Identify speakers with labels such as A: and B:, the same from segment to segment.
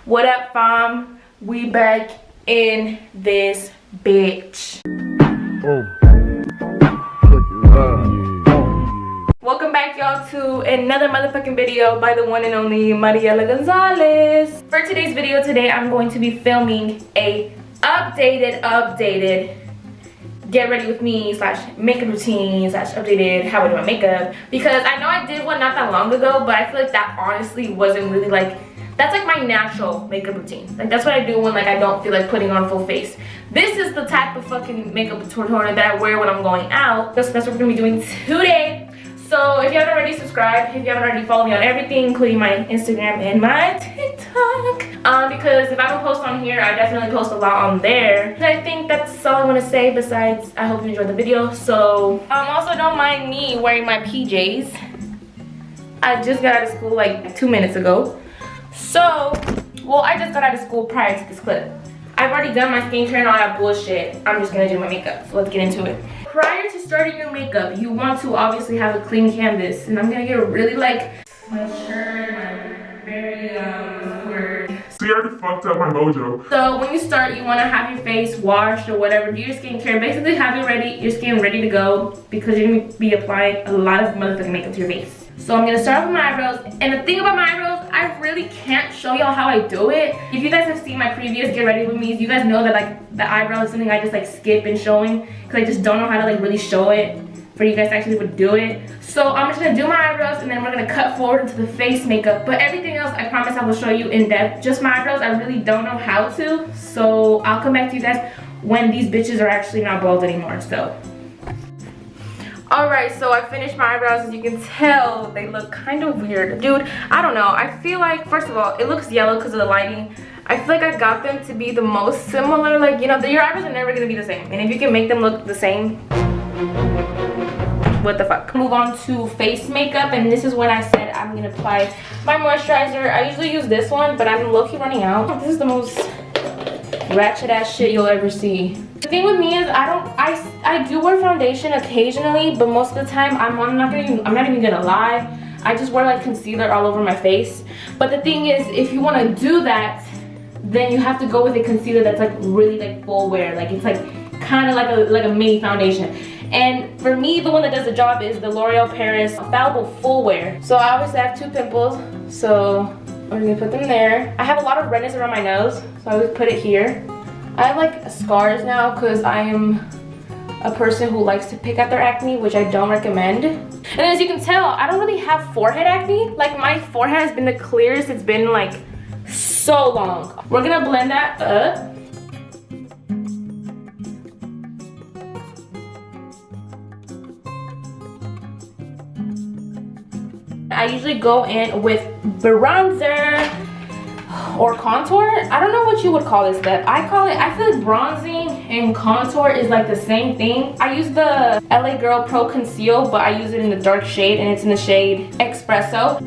A: What up, fam? We back in this bitch. Welcome back, y'all, to another motherfucking video by the one and only Mariela Gonzalez. For today's video, I'm going to be filming a updated get ready with me / makeup routine / updated how I do my makeup, because I know I did one not that long ago, but I feel like that honestly wasn't really like, that's like my natural makeup routine. Like, that's what I do when like I don't feel like putting on full face. This is the type of fucking makeup tutorial that I wear when I'm going out. That's what we're gonna be doing today. So if you haven't already subscribed, if you haven't already followed me on everything, including my Instagram and my TikTok, because if I don't post on here, I definitely post a lot on there. And I think that's all I want to say. Besides, I hope you enjoyed the video. So also don't mind me wearing my PJs. I just got out of school like 2 minutes ago. So, well, I just got out of school prior to this clip. I've already done my skincare and all that bullshit. I'm just gonna do my makeup. So let's get into it. Prior to starting your makeup, you want to obviously have a clean canvas, and I'm gonna get really like my shirt, my very
B: See, I already fucked up my mojo.
A: So when you start, you want to have your face washed or whatever, do your skincare, basically have your skin ready to go, because you're gonna be applying a lot of motherfucking makeup to your face. So I'm gonna start off with my eyebrows, and the thing about my eyebrows, I really can't show y'all how I do it. If you guys have seen my previous get ready with me, you guys know that like the eyebrow is something I just like skip in showing, because I just don't know how to like really show it for you guys to actually would do it. So I'm just gonna do my eyebrows, and then we're gonna cut forward into the face makeup. But everything else, I promise I will show you in depth. Just my eyebrows, I really don't know how to. So I'll come back to you guys when these bitches are actually not bald anymore. So alright, so I finished my eyebrows. As you can tell, they look kind of weird. Dude, I don't know. I feel like, first of all, it looks yellow because of the lighting. I feel like I got them to be the most similar. Like, you know, your eyebrows are never gonna be the same. And if you can make them look the same, what the fuck. Move on to face makeup, and this is when I said I'm gonna apply my moisturizer. I usually use this one, but I'm low-key running out. This is the most ratchet ass shit you'll ever see. The thing with me is I do wear foundation occasionally, but most of the time I'm not even gonna lie, I just wear like concealer all over my face. But the thing is, if you want to do that, then you have to go with a concealer that's like really like full wear, like it's like kind of like a mini foundation. And for me, the one that does the job is the L'Oreal Infallible Full Wear. So I obviously have 2 pimples, so I'm gonna put them there. I have a lot of redness around my nose, so I always put it here. I have like scars now because I am a person who likes to pick at their acne, which I don't recommend. And as you can tell, I don't really have forehead acne. Like, my forehead has been the clearest it's been like so long. We're gonna blend that up. I usually go in with bronzer or contour. I don't know what you would call this step. I feel like bronzing and contour is like the same thing. I use the LA Girl Pro Conceal, but I use it in the dark shade, and it's in the shade Espresso.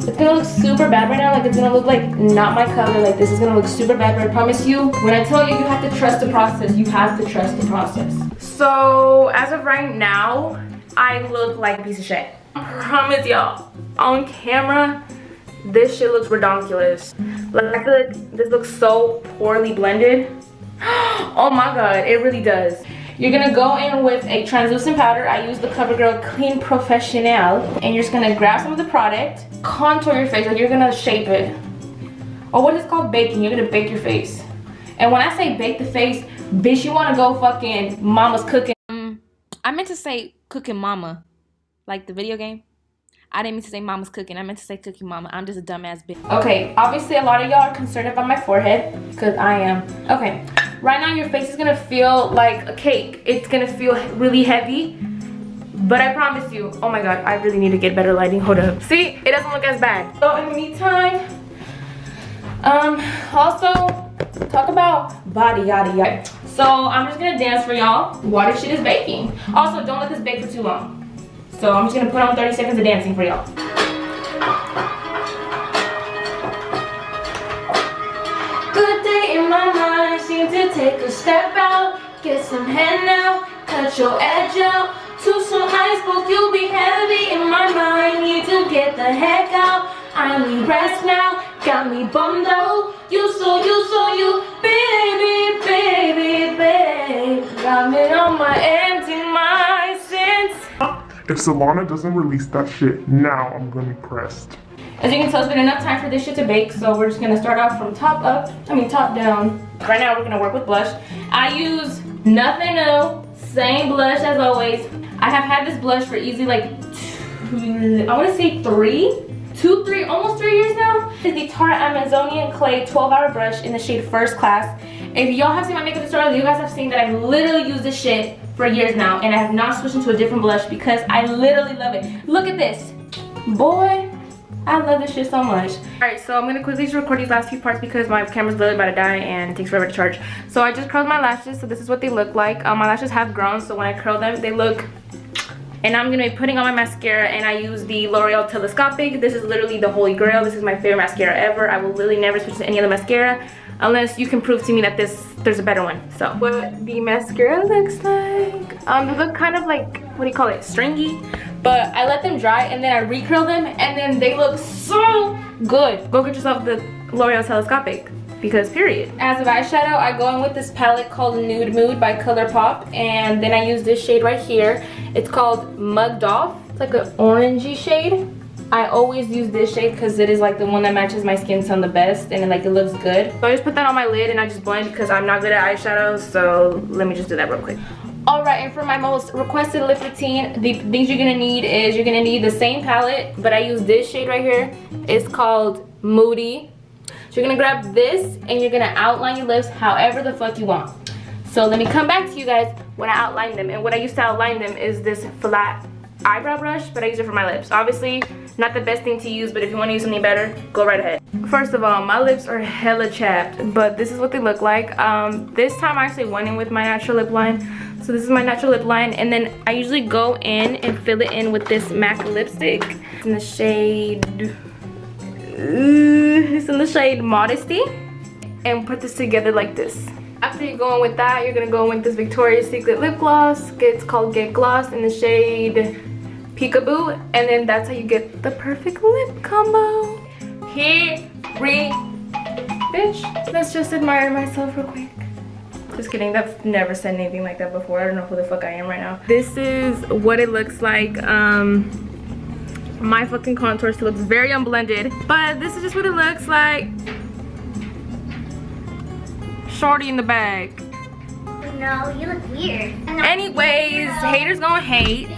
A: It's gonna look super bad right now. Like, it's gonna look like not my color. Like, this is gonna look super bad, but I promise you, when I tell you, you have to trust the process. You have to trust the process. So as of right now, I look like a piece of shit. I promise y'all, on camera, this shit looks redonkulous. Like, I feel like this looks so poorly blended. Oh my god, it really does. You're gonna go in with a translucent powder. I use the CoverGirl Clean Professional, and you're just gonna grab some of the product, contour your face, like you're gonna shape it. Or what is called baking, you're gonna bake your face. And when I say bake the face, bitch, you wanna go fucking Mama's Cooking. I meant to say Cooking Mama, like the video game. I didn't mean to say Mama's Cooking, I meant to say Cooking Mama. I'm just a dumbass bitch. Okay, obviously a lot of y'all are concerned about my forehead, because I am. Okay, right now your face is gonna feel like a cake. It's gonna feel really heavy, but I promise you, oh my god, I really need to get better lighting. Hold up. See, it doesn't look as bad. So in the meantime, also talk about body yada yada. So I'm just gonna dance for y'all while this shit is baking. Also, don't let this bake for too long. So I'm just gonna put on 30 seconds of dancing for y'all. Good day in my mind, seem to take a step out, get some head now, cut your edge out, to some ice, book you'll be heavy. get the heck out. I need rest now, got me bummed out. You, baby, baby, babe. Got me on my empty mind since.
B: If Solana doesn't release that shit now, I'm gonna be pressed.
A: As you can tell, it's been enough time for this shit to bake, so we're just gonna start off from top down. Right now, we're gonna work with blush. I use nothing new, same blush as always. I have had this blush for easily like I wanna say almost 3 years now. It's the Tarte Amazonian Clay 12-hour brush in the shade First Class. If y'all have seen my makeup tutorial, you guys have seen that I've literally used this shit for years now, and I have not switched into a different blush because I literally love it. Look at this, boy. I love this shit so much. Alright, so I'm gonna quickly just record these last few parts because my camera's literally about to die and it takes forever to charge. So I just curled my lashes, so this is what they look like. My lashes have grown, so when I curl them, they look... And I'm gonna be putting on my mascara, and I use the L'Oreal Telescopic. This is literally the holy grail. This is my favorite mascara ever. I will literally never switch to any other mascara unless you can prove to me that there's a better one. So what the mascara looks like. They look kind of like, what do you call it, stringy, but I let them dry and then I recurl them, and then they look so good. Go get yourself the L'Oreal Telescopic, because period. As of eyeshadow, I go in with this palette called Nude Mood by ColourPop, and then I use this shade right here. It's called Mugged Off. It's like an orangey shade. I always use this shade because it is like the one that matches my skin tone the best, and it looks good. So I just put that on my lid and I just blend because I'm not good at eyeshadows, so let me just do that real quick. Alright, and for my most requested lip routine, the things you're gonna need is you're gonna need the same palette, but I use this shade right here. It's called Moody. So you're gonna grab this and you're gonna outline your lips however the fuck you want. So let me come back to you guys when I outline them. And what I used to outline them is this flat eyebrow brush, but I use it for my lips. Obviously, not the best thing to use, but if you want to use something better, go right ahead. First of all, my lips are hella chapped, but this is what they look like. This time I actually went in with my natural lip line. So this is my natural lip line, and then I usually go in and fill it in with this MAC lipstick. It's in the shade... it's in the shade Modesty, and put this together like this. After you go in with that, you're gonna go in with this Victoria's Secret lip gloss. It's called Get Gloss in the shade Peekaboo, and then that's how you get the perfect lip combo. Here we bitch. Let's just admire myself real quick. Just kidding, I've never said anything like that before. I don't know who the fuck I am right now. This is what it looks like. My fucking contour still looks very unblended, but this is just what it looks like. Shorty in the bag.
C: No, you look weird.
A: Anyways, haters gonna hate.